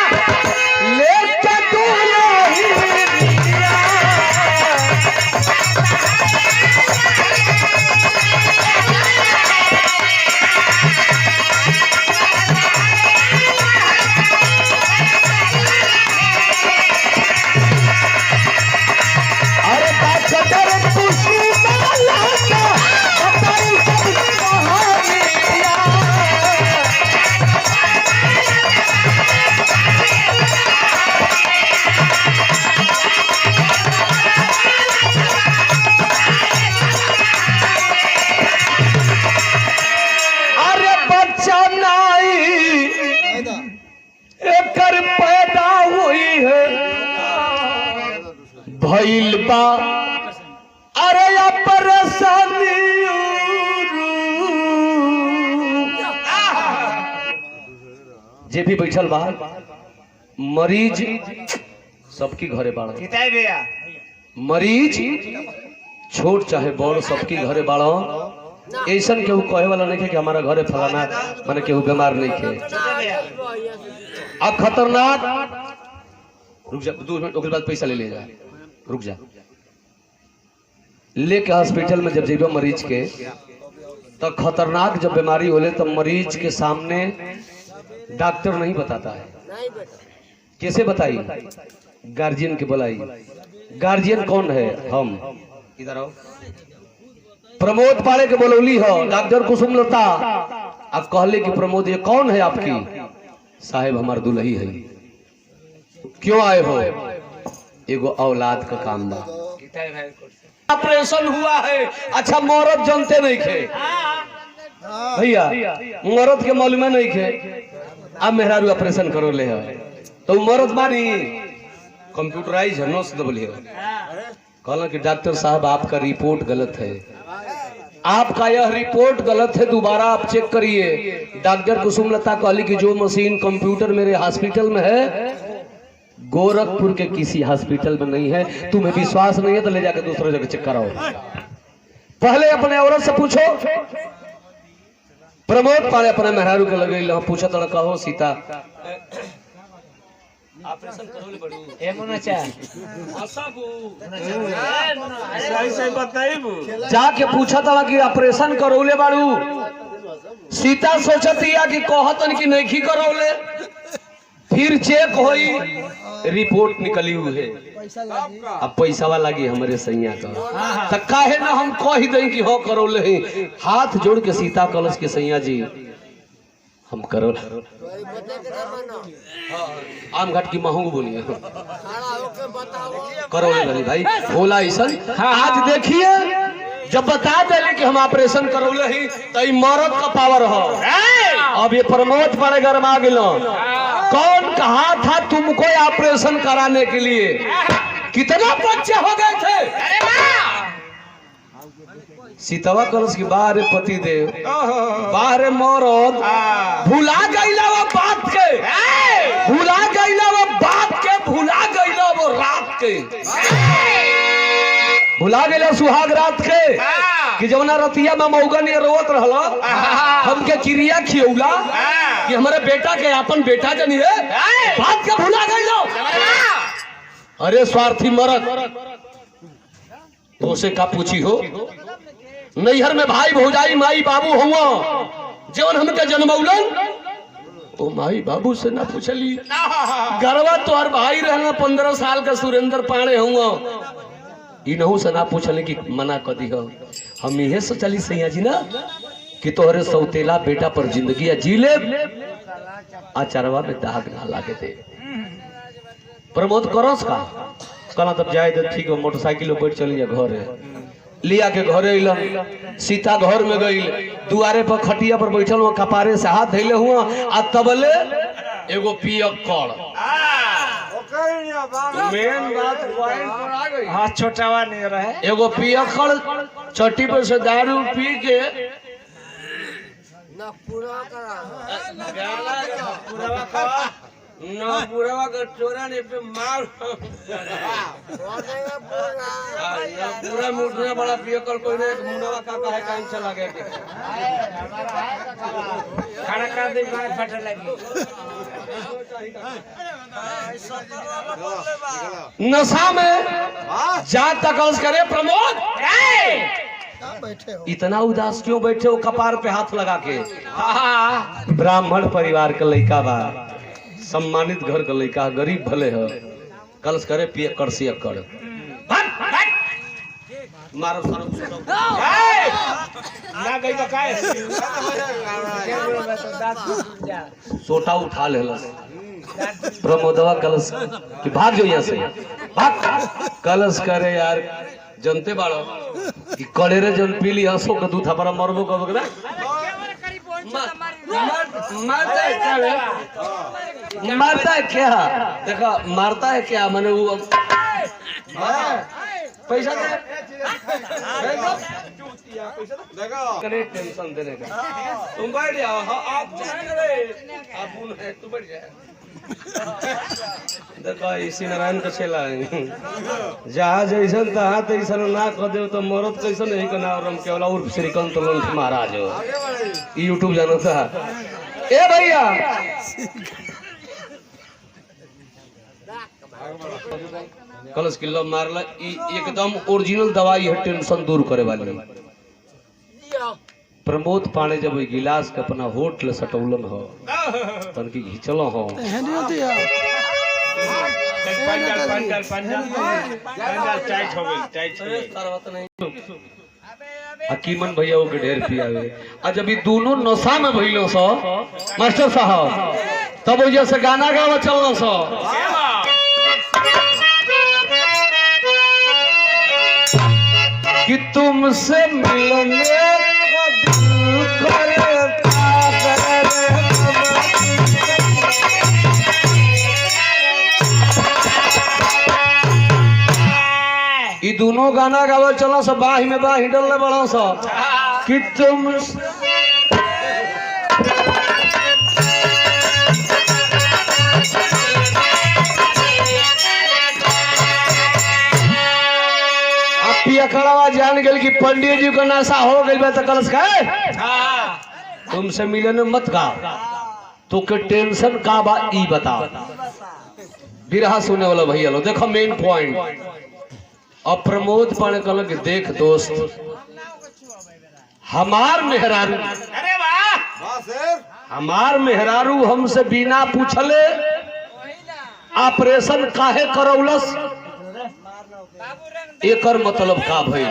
लेके पैदा हुई है भइल बा अरे परेशानी जे भी बैठल बा मरीज सबकी घरे बाड़ा भैया मरीज छोट चाहे बड़ सबकी घरे बाड़ा ऐसा केहू कहे वाला नहीं है कि हमारा घरे फलाना माने केहू बीमार नहीं है। अब खतरनाक रुक जा 2 मिनट ओकर बाद पैसा ले ले जा रुक जा लेके हॉस्पिटल में जब जेबो मरीज के तो खतरनाक जब बीमारी होले तो मरीज के सामने डॉक्टर नहीं बताता है कैसे बताई गार्जियन के बुलाई गार्जियन कौन है हम इधर आओ प्रमोद पाड़े के बोलौली हो डॉक्टर कुसुमलता अब कहले कि प्रमोद ये कौन है आपकी साहेब हमार दुल्ही है क्यों आए हो? एगो औलाद का काम बा। ऑपरेशन हुआ है। अच्छा मौरत जानते नहीं थे भैया, मौरत के मालूम नहीं थे। अब मेहरारू ऑपरेशन करो ले है तो मौरत मानी कंप्यूटराइज है, नोस बोलिए। कहला कि डॉक्टर साहब आपका रिपोर्ट गलत है, आपका यह रिपोर्ट गलत है, दोबारा आप चेक करिए। डॉक्टर कुसुमलता कहली कि जो मशीन कंप्यूटर मेरे हॉस्पिटल में है गोरखपुर के किसी हॉस्पिटल में नहीं है। तुम्हें विश्वास नहीं है तो ले जाकर दूसरी जगह चेक कराओ। पहले अपने औरत से पूछो। प्रमोद पाड़े अपने मेहरारू के लगे पूछा तो कहो सीता ऑपरेशन करोले बड़ू ए मुनाचा सही सही बताइबू। जाके पूछा था कि ऑपरेशन करोले बाड़ू। सीता सोचतिया कि कहतन कि नहीं करौले। फिर चेक होई, रिपोर्ट निकली हुई है। अब पैसा लगी हमारे सैया का तो काहे ना हम कह दें कि हो करौले हैं। हाथ जोड़ के सीता कलश के सैया जी हम करो आम घाट की महंग बोलिए करौले वाली भाई बोला ऐसा। आज देखिए जब बता दे कि हम ऑपरेशन करौले ही तो मरद का पावर हो। अब ये प्रमोद पड़े घर में आ गए। कौन कहा था तुमको ऑपरेशन कराने के लिए? कितना बच्चे हो गए थे? सीतवा कलश की बाहर पति देव बाहर मरद भुला गईला वो बात के, भुला गईला वो बात के, भुला गईला वो रात के, भुला गईला सुहाग रात के कि जवना रतिया में मौगन ये रोत रहला हमके चिड़िया खियौला कि हमारे बेटा के अपन बेटा जनी है बात के भुला गईला। अरे स्वार्थी मरद तो से का पूछी हो? नैहर में भाई भौजाई माई बाबू हुआ जवन हमके जन्मौलन ओ माई बाबू से ना पूछली। गरवा तोहर भाई रहना 15 साल का सुरेंद्र पाणे हुआ इनहू से ना पूछले कि मना कर दी हो। हम यही सोचली सैया जी ना कि तोहरे सौतेला बेटा पर जिंदगी जी ले आचारवा में दाग ना लागे दे। प्रमोद करोस का कहना तब जाए तो ठीक है मोटरसाइकिल बैठ चलिए घर है। लिया के घरे अइलन। सीता घर में गई दुआरे पर खटिया पर बैठल हुआ कपारे से हाथ धैले हुआ आ तबले एगो पियक्कड़ मेन बात पॉइंट पर आ गई। हाथ छोटावा नहीं रहे। एगो पियक्कड़ चट्टी पर से दारू पी के ना पूरा ना पूरा का चोरा ने पे मार पूरा मुठने बड़ा पियक्कड़ कोई ने मुंडवा का है कान चला गया खाना का दिन में फट लगी। नशा में जा तकल्स करे प्रमोद बैठे हो इतना उदास क्यों बैठे हो? कपार पे हाथ लगा के। ब्राह्मण परिवार का लड़का बा, सम्मानित घर का लड़का, गरीब भले है। कलश करे पियक्कड़ सियक्कड़ मारो ना गई तो काहे सोटा उठा ले प्रमोदवा कलश कि भाग जो यहाँ से भाग। कलश करे यार जनते बाड़ो कि कड़ेरे जन पीली हंसो के दूधा पर मरबो कब ना मारता है क्या? देखा मारता है क्या मैंने वो पैसा करे टेंशन देने का तुम बैठ जाओ। आप तू बैठ जाए। देखो इसी नारायण का छेला जहाँ जैसा तहाँ तैसा ना कर दे तो मरद कैसा नहीं करना। और हम केवल उर्फ श्रीकांत लंठ महाराज हो यूट्यूब जाना था। ए भैया कलश किलो मारला एकदम ओरिजिनल दवाई है टेंशन दूर करे वाली। प्रमोद पाणे जब गिलास के अपना होठ ले सटौलन हो तन की घिचल हो हकीमन भैया के ढेर पियावे। आ जब ये दोनों नशा में भइलो सो मास्टर साहब तब वजह से गाना गावा चलना सो कि तुमसे मिलने को दिल करता ये दोनों गाना गावे चलो सब बाही में बाही डलने बड़ा सा कि तुम खड़ा जान गए कि पंडित जी को नशा हो गई तो कलश का तुमसे मिलने मत गा तो के टेंशन का बा ई बता बिरहा सुनने वाला भैया लो देखो मेन पॉइंट। अब प्रमोद पाने कहल कि देख दोस्त हमार मेहरारू अरे वाह हमार मेहरारू हमसे बिना पूछले ऑपरेशन काहे करौलस एकर मतलब का भइल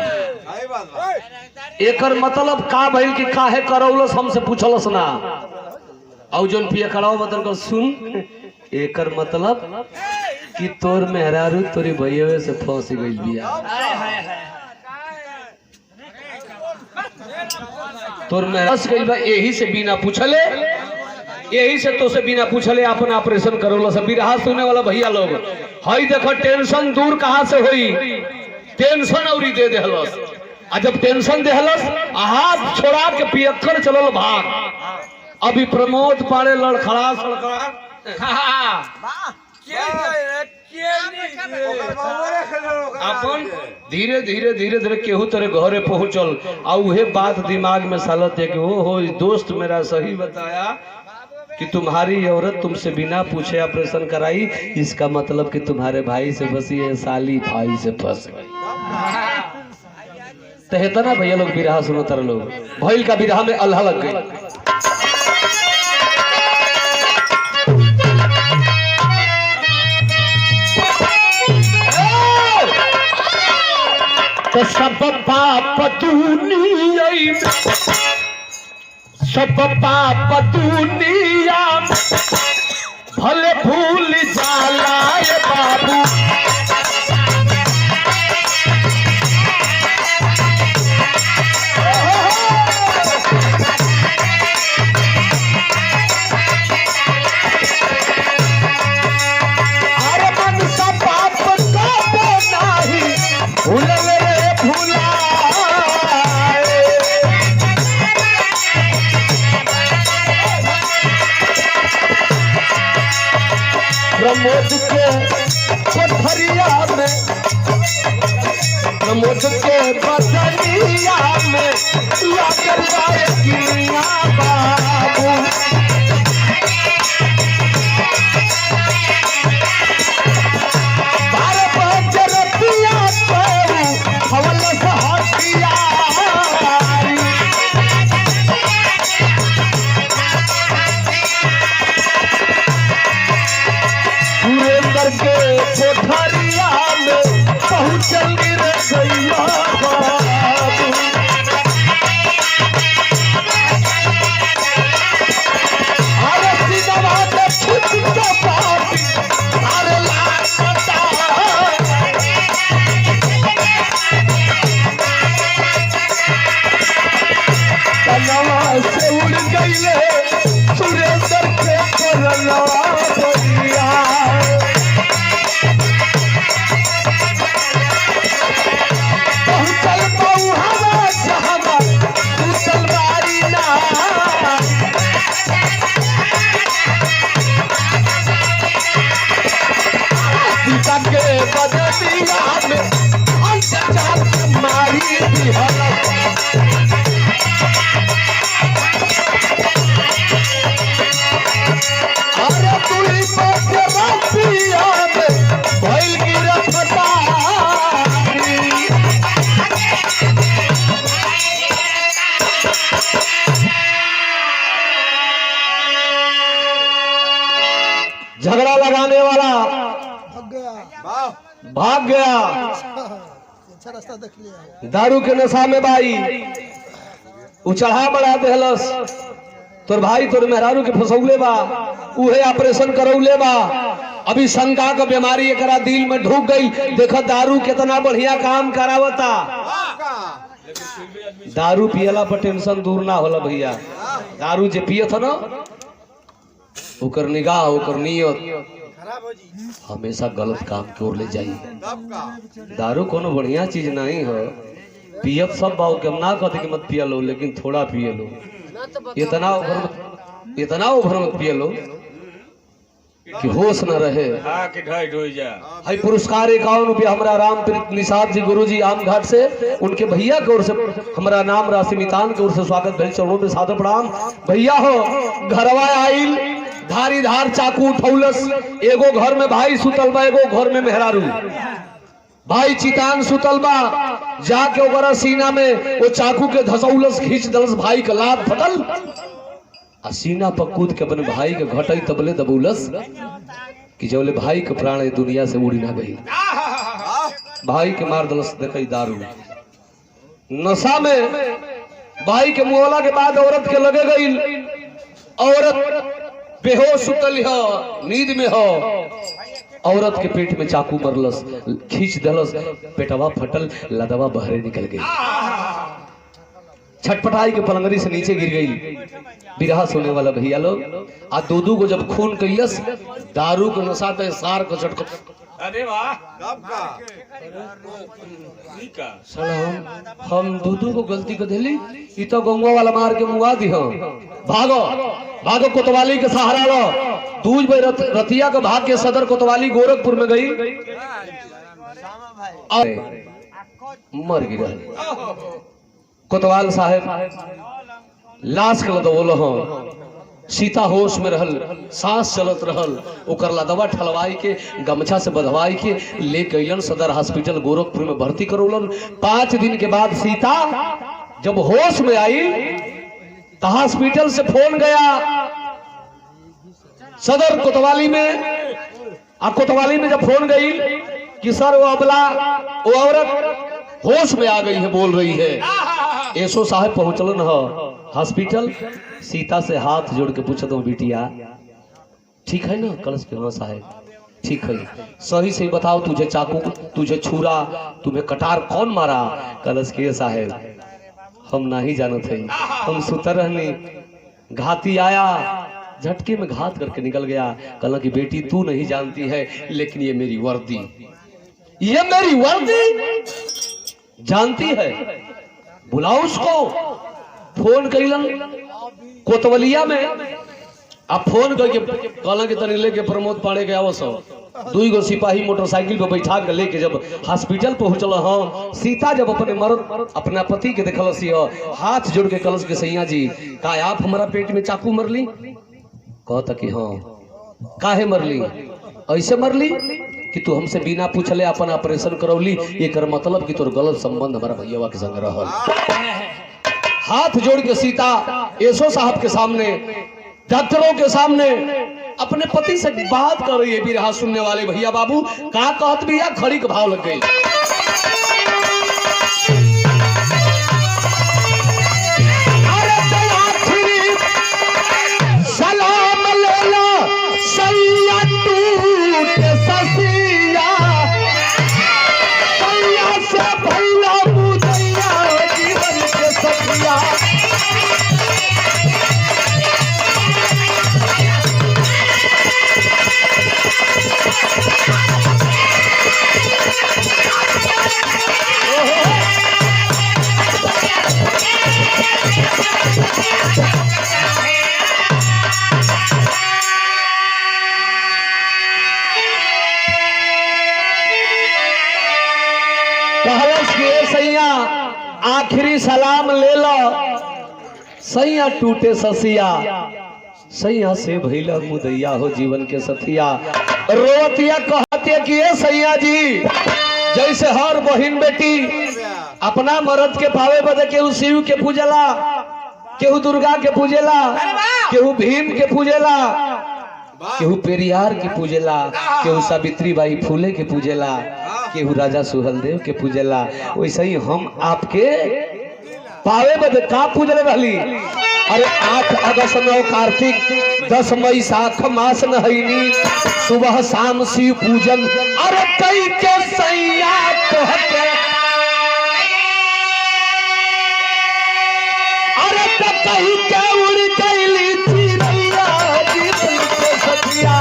एकर मतलब का भइल कि काहे करौलस हमसे पूछलस ना और जोन पिया खड़ाओ बदल कर सुन एकर मतलब कि तोर मेहरारू तोरी भैया से फंस गइल बिया तोर में फंस गइल बा यही से बिना पूछले यही से तो से बिना पूछले अपन ऑपरेशन करौलस। बिरहा सुनने वाला भैया लोग हई देखो टेंशन दूर कहां से हुई टेंशन औरी दे देहलस आ जब टेंशन देहलस हाथ छोड़ा के पियक्कर चलल भाग। अभी प्रमोद पाड़े लड़खड़ा अपन धीरे धीरे धीरे धीरे केहू तेरे घरे पहुंचल आ उहे बात दिमाग में सालत है कि ओ हो दोस्त मेरा सही बताया कि तुम्हारी औरत तुमसे बिना पूछे ऑपरेशन कराई इसका मतलब कि तुम्हारे भाई से फंसी है साली भाई से फंस गई। तो हेता ना भैया लोग बिरहा सुनो तर लोग भैल का बिरहा में अल्लाह लग गई। तो सब पाप दुनिया सब पाप दुनिया भले भूल जाला ये बाबू अरे मन सब पाप को नहीं भूल रे भूला प्रमोद के कोठरिया में प्रमोद के बदनिया में लागल बाए किया बाबू बार बजर पिया तो हवल सहतिया सुरेंद्र के कोठरिया में पहुंचल रे गैया बाबू अरे सीधा के खुद के पाटी अरे लाता तनवा से उड़ गईले सुरेंद्र के कोरला भैया पहुंचल बहुहवा जहां कुशल बारी ना सीता के बदलिया में अंतजार मारी दिहला अरे तुई पे रतिया में भइल गिरफ्तारी झगड़ा लगाने वाला भाग गया अच्छा रास्ता देख लिया दारू के नशा में बाई उ चढ़ा बढ़ा देहलस तोर भाई तोर मेहरारू के फसौले बा उहे ऑपरेशन करौले बा। अभी शंका का बीमारी एकरा दिल में ढुक गई देखो दारू कितना बढ़िया काम करावता दारू पियला पर टेंशन दूर ना होला भैया। दारू जे पियत ना ओकर निगाह ओकर नियत हमेशा गलत काम की ओर ले जाई। दारू कोनो बढ़िया चीज नहीं हो, पियत सब बाऊ के हम ना कहते कि मत पिया लो, लेकिन थोड़ा पिए लो, इतना ओवर मत पिए लो कि होश न रहे। हाई पुरस्कार 51 रुपया हमारा रामप्रीत निषाद जी गुरुजी आम घाट से, उनके भैया की ओर से हमारा नाम राशि मितान की ओर से स्वागत भेल, चरणों में सादर प्रणाम। भैया हो घरवा आइल धारी धार चाकू उठौलस, एगो घर में भाई सुतल बा, एगो घर में मेहरारू। भाई चितान सुतल बा, जाके ओकरा सीना में वो चाकू के धसौलस, खींच दलस, भाई का लात फटल आ सीना पर कूद के अपने भाई के घटई तबले दबौलस कि जबले भाई के प्राण ए दुनिया से उड़ी ना गई। भाई के मार दलस देखई दारू नशा में। भाई के मुआवला के बाद औरत के लगे गई, औरत बेहोश सुतल हो, नींद में हो, औरत के पेट में चाकू मरलस, खींच दलस, पेटवा फटल, लदवा बहरे निकल गई, छटपटाई के पलंगरी से नीचे गिर गई। बिरहा सुने वाला भैया लोग आ दूधू को जब खून कैलस, दारू को नशा ते सार को झटक। अरे वाह हम दूधू को गलती को दिली, ई तो गंगा वाला मार के मुआ दी। भागो भागो कोतवाली के सहारा लो। दूज भाई रतिया का भाग के सदर कोतवाली गोरखपुर में गई, मर गिरा कोतवाल साहब। लाश के लदवल हो, सीता होश में रहल, सांस चलत रहल, ओकर लदवा ठलवाई के गमछा से बधवाई के ले गईलन सदर हॉस्पिटल गोरखपुर में भर्ती करौलन। 5 दिन के बाद सीता जब होश में आई तो हॉस्पिटल से फोन गया सदर कोतवाली में। अब कोतवाली में जब फोन गई कि सर वो अबला वो औरत होश में आ गई है, बोल रही है। एसओ साहब पहुंचलन हॉस्पिटल, सीता से हाथ जोड़ के पूछत हूँ बिटिया ठीक है ना? कलश के हाँ साहब ठीक है। सही से बताओ तुझे चाकू, तुझे छुरा, तुम्हें कटार कौन मारा? कलश के साहब हम नहीं जानत है, हम सुतर रहनी, घाती आया झटके में घात करके निकल गया। कल की बेटी तू नहीं जानती है, लेकिन ये मेरी वर्दी, ये मेरी वर्दी जानती है, बुलाओ उसको। फोन कैलन कोतवलिया में, अब फोन करके कहला कि तनी लेके प्रमोद पांडे के आवस। 2 गो सिपाही मोटरसाइकिल पे बैठा के लेके जब हॉस्पिटल पहुंचल हाँ, सीता जब अपने मर्द अपना पति के देखलस, हाथ जोड़ के कलश के सैया जी का आप हमारा पेट में चाकू मरली? कहता कि हाँ। काहे मरली? ऐसे मरली कि तू हमसे बिना पूछले अपन ऑपरेशन करौली, ये कर मतलब कि तोर गलत संबंध हमारा भैया के संग रहल। हाथ जोड़ के सीता एसओ साहब के सामने, डॉक्टरों के सामने अपने पति से बात कर रही है। बिरहा सुनने वाले भैया बाबू का कहत भैया खड़ी के भाव लग गई। आखिरी सलाम ले लो सैया, टूटे ससिया सैया से भैला मुदैया हो जीवन के सथिया। रोतिया कहते कि ये सैया जी जैसे हर बहिन बेटी अपना मर्द के पावे बदे केहू शिव के पूजेला, केहू दुर्गा के पूजेला, केहू भीम के पूजेला, केहू पेरियार के पूजेला, केहू सावित्री बाई फूले के पूजेला, केहू राजा सुहलदेव के पूजेला। वैसे ही हम आपके पावे बदे का पूजले रहली। अरे 8 अगस्त 9 कार्तिक 10 मई साख मास नहैनी, सुबह शाम शिव पूजन। अरे कई के सैया कहते कहीं क्या उड़ कैली चिड़ैया जीवन के सखिया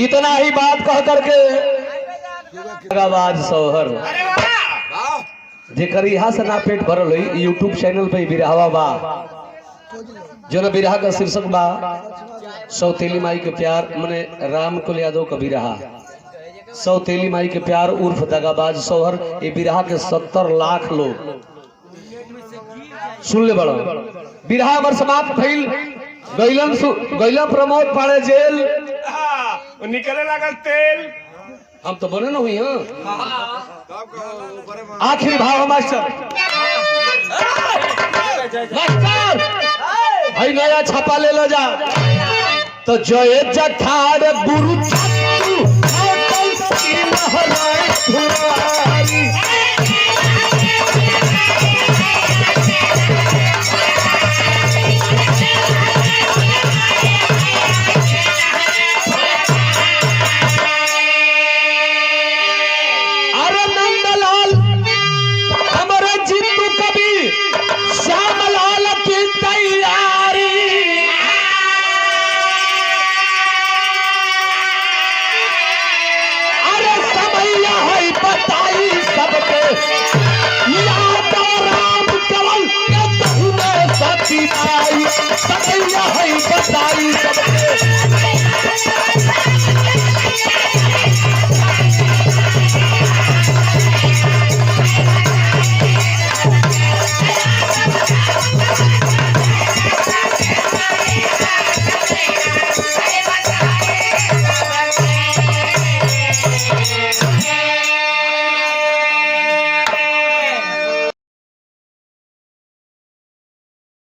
इतना ही बात कह करके आवाज सोहर अरे वाह जेकर यहाँ से ना पेट भरल है यूट्यूब चैनल पे बिरहवा बा जो ना बिरहा का शीर्षक बा सौतेली माई के प्यार मने राम कुल यादव का बिरहा सौतेली माई के प्यार उर्फ दगाबाज सोहर ये बिरहा के 70 लाख लोग सुन ले बड़ा बिरहा अमर समाप्त भइल गैलन प्रमोद पाड़े जेल निकले लागल तेल हम तो बने ना हुई हाँ तब कहो ऊपर में आखिरी भाव मास्टर मास्टर भाई नया छापा ले लो जा तो जय जठार गुरु छातु होटल की महलाए धुआ